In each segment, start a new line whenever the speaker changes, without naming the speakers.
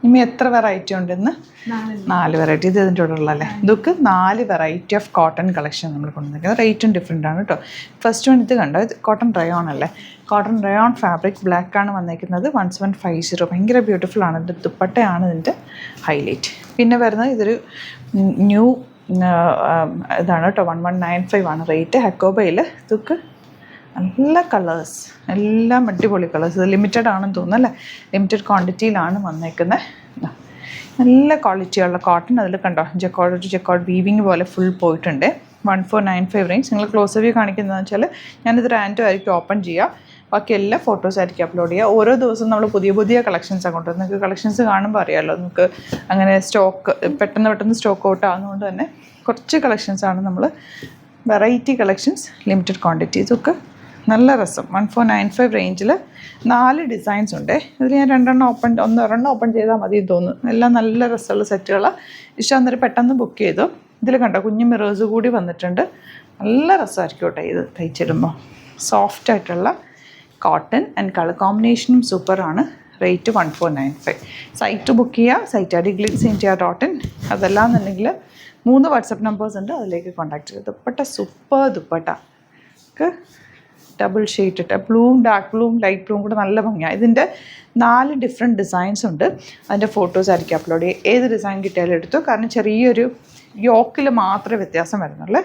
ഇനി എത്ര വെറൈറ്റി ഉണ്ടെന്ന്? 4 വെറൈറ്റി. ഇത് ഇതിൻ്റെ കൂടെ ഉള്ളതല്ലേ? ഇതൊക്കെ 4 വെറൈറ്റി ഓഫ് കോട്ടൺ കളക്ഷൻ നമ്മൾ കൊണ്ടുവന്നിരിക്കുന്നത്. റേറ്റും ഡിഫറെൻ്റ് ആണ് കേട്ടോ. ഫസ്റ്റ് വൺ ഇത് കണ്ടോ, ഇത് കോട്ടൺ റയോൺ അല്ലേ? കോട്ടൺ റയോൺ ഫാബ്രിക് ബ്ലാക്കാണ് വന്നിരിക്കുന്നത്. 1750. ഭയങ്കര ബ്യൂട്ടിഫുൾ ആണ്. ഇതിൻ്റെ ദുപ്പട്ടയാണ് ഇതിൻ്റെ ഹൈലൈറ്റ്. പിന്നെ വരുന്നത് ഇതൊരു ന്യൂ ഇതാണ് കേട്ടോ. 1195 ആണ് റേറ്റ്. ഹക്കോബയിൽ ഇതൊക്കെ നല്ല കളേഴ്സ്, എല്ലാം അടിപൊളി കളേഴ്സ്. ഇത് ലിമിറ്റഡ് ആണെന്ന് തോന്നുന്നു അല്ലേ? ലിമിറ്റഡ് ക്വാണ്ടിറ്റിയിലാണ് വന്നേക്കുന്നത്. നല്ല ക്വാളിറ്റിയുള്ള കോട്ടൺ. അതിൽ കണ്ടോ ജക്കോർഡ് ടു ജക്കോർഡ് വീവിങ് പോലെ ഫുൾ പോയിട്ടുണ്ട്. 1495 റേഞ്ച്. നിങ്ങൾ ക്ലോസ് വ്യൂ കാണിക്കുന്നതെന്ന് വെച്ചാൽ ഞാനിത് റാൻഡം ആയിരിക്കും ഓപ്പൺ ചെയ്യുക, ബാക്കി എല്ലാ ഫോട്ടോസ് ആയിരിക്കും അപ്ലോഡ് ചെയ്യുക. ഓരോ ദിവസവും നമ്മൾ പുതിയ പുതിയ കളക്ഷൻസാണ് കൊണ്ടുവരുന്നത്. നിങ്ങൾക്ക് കളക്ഷൻസ് കാണുമ്പോൾ അറിയാമല്ലോ, നമുക്ക് അങ്ങനെ സ്റ്റോക്ക് പെട്ടെന്ന് സ്റ്റോക്ക് ഔട്ട് ആകുന്നതുകൊണ്ട് തന്നെ കുറച്ച് കളക്ഷൻസാണ് നമ്മൾ, വെറൈറ്റി കളക്ഷൻസ്, ലിമിറ്റഡ് ക്വാണ്ടിറ്റീസ് ഒക്കെ. നല്ല രസം. 1495 റേഞ്ചിൽ 4 ഡിസൈൻസ് ഉണ്ട്. ഇതിൽ ഞാൻ ഒരെണ്ണം ഓപ്പൺ ചെയ്താൽ മതി തോന്നുന്നു. എല്ലാം നല്ല രസമുള്ള സെറ്റുകളാണ്. ഇഷ്ടം അന്നേരം പെട്ടെന്ന് ബുക്ക് ചെയ്തു. ഇതിൽ കണ്ടോ കുഞ്ഞു മിറേഴ്സ് കൂടി വന്നിട്ടുണ്ട്. നല്ല രസമായിരിക്കും കേട്ടോ ഇത് തയ്ച്ചിടുമ്പോൾ. സോഫ്റ്റ് ആയിട്ടുള്ള കോട്ടൺ ആൻഡ് കളർ കോമ്പിനേഷനും സൂപ്പറാണ്. റേറ്റ് 1495. സൈറ്റ് ബുക്ക് ചെയ്യുക. Site I D glitzindia.in. അതെല്ലാം എന്നുണ്ടെങ്കിൽ 3 വാട്സപ്പ് നമ്പേഴ്സ് ഉണ്ട്, അതിലേക്ക് കോൺടാക്ട് ചെയ്യുക. Dupatta super dupatta. Double shade ഇട്ട് ബ്ലൂവും ഡാർക്ക് ബ്ലൂവും ലൈറ്റ് ബ്ലൂവും കൂടെ നല്ല ഭംഗിയാണ്. ഇതിൻ്റെ 4 ഡിഫറെൻറ്റ് ഡിസൈൻസ് ഉണ്ട്. അതിൻ്റെ ഫോട്ടോസ് ആയിരിക്കും അപ്ലോഡ് ചെയ്യുക. ഏത് ഡിസൈൻ കിട്ടിയാലും എടുത്തു, കാരണം ചെറിയൊരു യോക്കിൽ മാത്രമേ വ്യത്യാസം വരുന്നുള്ളൂ.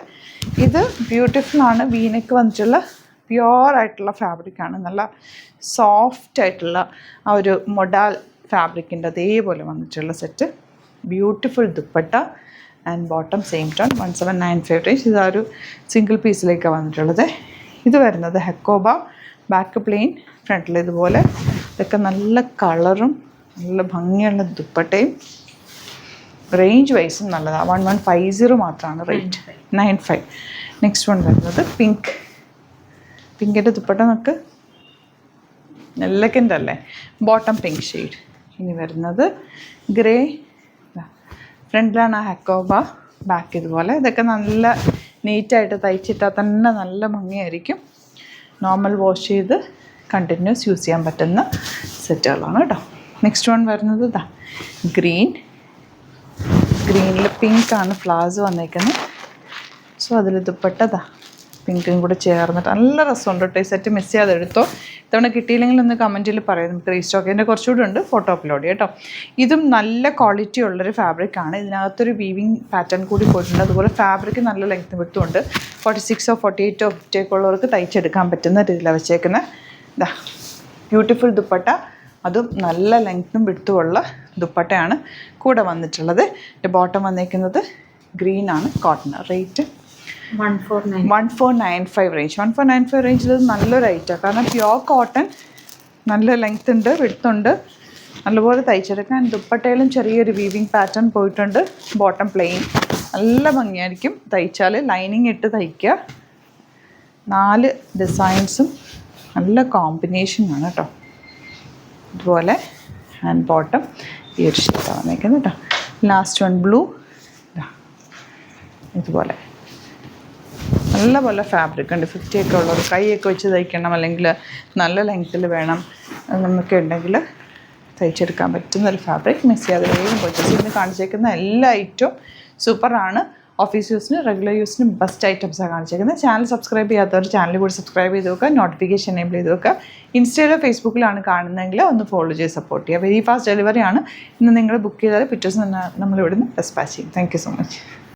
ഇത് ബ്യൂട്ടിഫുള്ളാണ്. വീനക്ക് വന്നിട്ടുള്ള പ്യുവർ ആയിട്ടുള്ള ഫാബ്രിക്കാണ്. നല്ല സോഫ്റ്റ് ആയിട്ടുള്ള ആ ഒരു മൊഡാൽ ഫാബ്രിക്കിൻ്റെ അതേപോലെ വന്നിട്ടുള്ള set. Beautiful dupatta and bottom same tone. 1795 range. ഇതാ ഒരു സിംഗിൾ പീസിലേക്കാണ് വന്നിട്ടുള്ളത്. ഇത് വരുന്നത് ഹക്കോബ, ബാക്ക് പ്ലെയിൻ, ഫ്രണ്ടിൽ ഇതുപോലെ. ഇതൊക്കെ നല്ല കളറും നല്ല ഭംഗിയുള്ള ദുപ്പട്ടയും. റേഞ്ച് വൈസും നല്ലതാണ്. 1150 മാത്രമാണ് റേറ്റ്. 95. നെക്സ്റ്റ് വൺ വരുന്നത് പിങ്ക്. പിങ്കിൻ്റെ ദുപ്പട്ട നമുക്ക് എലഗൻ്റ് അല്ലേ? Bottom pink shade. ഇനി വരുന്നത് ഗ്രേ. ഫ്രണ്ടിലാണ് ആ ഹക്കോബ, ബാക്ക് ഇതുപോലെ. ഇതൊക്കെ നല്ല നീറ്റായിട്ട് തയ്ച്ചിട്ടാൽ തന്നെ നല്ല ഭംഗിയായിരിക്കും. നോർമൽ വാഷ് ചെയ്ത് കണ്ടിന്യൂസ് യൂസ് ചെയ്യാൻ പറ്റുന്ന സെറ്റുകളാണ് കേട്ടോ. നെക്സ്റ്റ് വൺ വരുന്നത് ഇതാ ഗ്രീനിൽ പിങ്കാണ് ഫ്ലവേഴ്സ് വന്നേക്കുന്നത്. സോ അതിൽ ദുപ്പട്ടതാ പിങ്കും കൂടെ ചേർന്നിട്ട് നല്ല രസമുണ്ട് കേട്ടോ. ഈ സെറ്റ് മിസ് ചെയ്യാതെ എടുത്തോ. ഇത്തവണ കിട്ടിയില്ലെങ്കിൽ ഒന്ന് കമൻറ്റിൽ പറയാം, നമുക്ക് റീസ്റ്റോക്ക്. ഇതിൻ്റെ കുറച്ചുകൂടെ ഉണ്ട്, ഫോട്ടോ അപ്ലോഡ് ചെയ്യാം കേട്ടോ. ഇതും നല്ല ക്വാളിറ്റി ഉള്ളൊരു ഫാബ്രിക്കാണ്. ഇതിനകത്തൊരു വീവിങ് പാറ്റേൺ കൂടി പോയിട്ടുണ്ട്. അതുപോലെ ഫാബ്രിക് നല്ല ലെങ്ത് വിട്ടുമുണ്ട്. 46 48 50 ഉള്ളവർക്ക് തയ്ച്ചെടുക്കാൻ പറ്റുന്ന രീതിയിലാണ് വെച്ചേക്കുന്നത്. ഇതാ ബ്യൂട്ടിഫുൾ ദുപ്പട്ട. അതും നല്ല ലെങ്ത്തും വിട്ടുമുള്ള ദുപ്പട്ടയാണ് കൂടെ വന്നിട്ടുള്ളത്. എൻ്റെ ബോട്ടം വന്നേക്കുന്നത് ഗ്രീനാണ്. കോട്ടൺ. Rate 1495 range. 1495 റേഞ്ചിൽ നല്ലൊരു ഐറ്റമാണ്. കാരണം പ്യുവർ കോട്ടൺ, നല്ല ലെങ്ത് ഉണ്ട്, വിഡ്ത്തുണ്ട്, നല്ലപോലെ തയ്ച്ചെടുക്കാൻ. ദുപ്പട്ടയിലും ചെറിയൊരു വീവിങ് പാറ്റേൺ പോയിട്ടുണ്ട്. Bottom plain. നല്ല ഭംഗിയായിരിക്കും തയ്ച്ചാൽ. ലൈനിങ് ഇട്ട് തയ്ക്കുക. 4 ഡിസൈൻസും നല്ല കോമ്പിനേഷനാണ് കേട്ടോ. ഇതുപോലെ ഹാൻഡ് ബോട്ടം ഈ ഒരു ഷേപ്പാണ് വന്നേക്കുന്നത് കേട്ടോ. Last one blue. ഇതുപോലെ നല്ല പോലെ ഫാബ്രിക് ഉണ്ട്. 50 ഒക്കെ ഉള്ളവർ കൈയൊക്കെ വെച്ച് തയ്ക്കണം, അല്ലെങ്കിൽ നല്ല ലെങ്ത്തിൽ വേണം എന്നൊക്കെ ഉണ്ടെങ്കിൽ തയ്ച്ചെടുക്കാൻ പറ്റുന്നൊരു ഫാബ്രിക്. മിസ് ചെയ്യാതെ വേഗം പർച്ചേസ് ഇന്ന് കാണിച്ചേക്കുന്ന എല്ലാ ഐറ്റവും സൂപ്പറാണ്. ഓഫീസ് യൂസിന് റെഗുലർ യൂസിന് ബെസ്റ്റ് ഐറ്റംസാണ് കാണിച്ചേക്കുന്നത്. ചാനൽ സബ്സ്ക്രൈബ് ചെയ്യാത്തവർ ചാനൽ കൂടി സബ്സ്ക്രൈബ് ചെയ്ത് വെക്കുക. നോട്ടിഫിക്കേഷൻ എനേബിൾ ചെയ്ത് വെക്കുക. ഇൻസ്റ്റയിലോ ഫേസ്ബുക്കിലാണ് കാണുന്നതെങ്കിൽ ഒന്ന് ഫോളോ ചെയ്ത് സപ്പോർട്ട് ചെയ്യുക. വെരി ഫാസ്റ്റ് ഡെലിവറി ആണ്. ഇന്ന് നിങ്ങൾ ബുക്ക് ചെയ്താൽ പിറ്റേഴ്സ് നമ്മളിവിടുന്ന് ഡിസ്പാച്ച് ചെയ്യും. Thank you so much.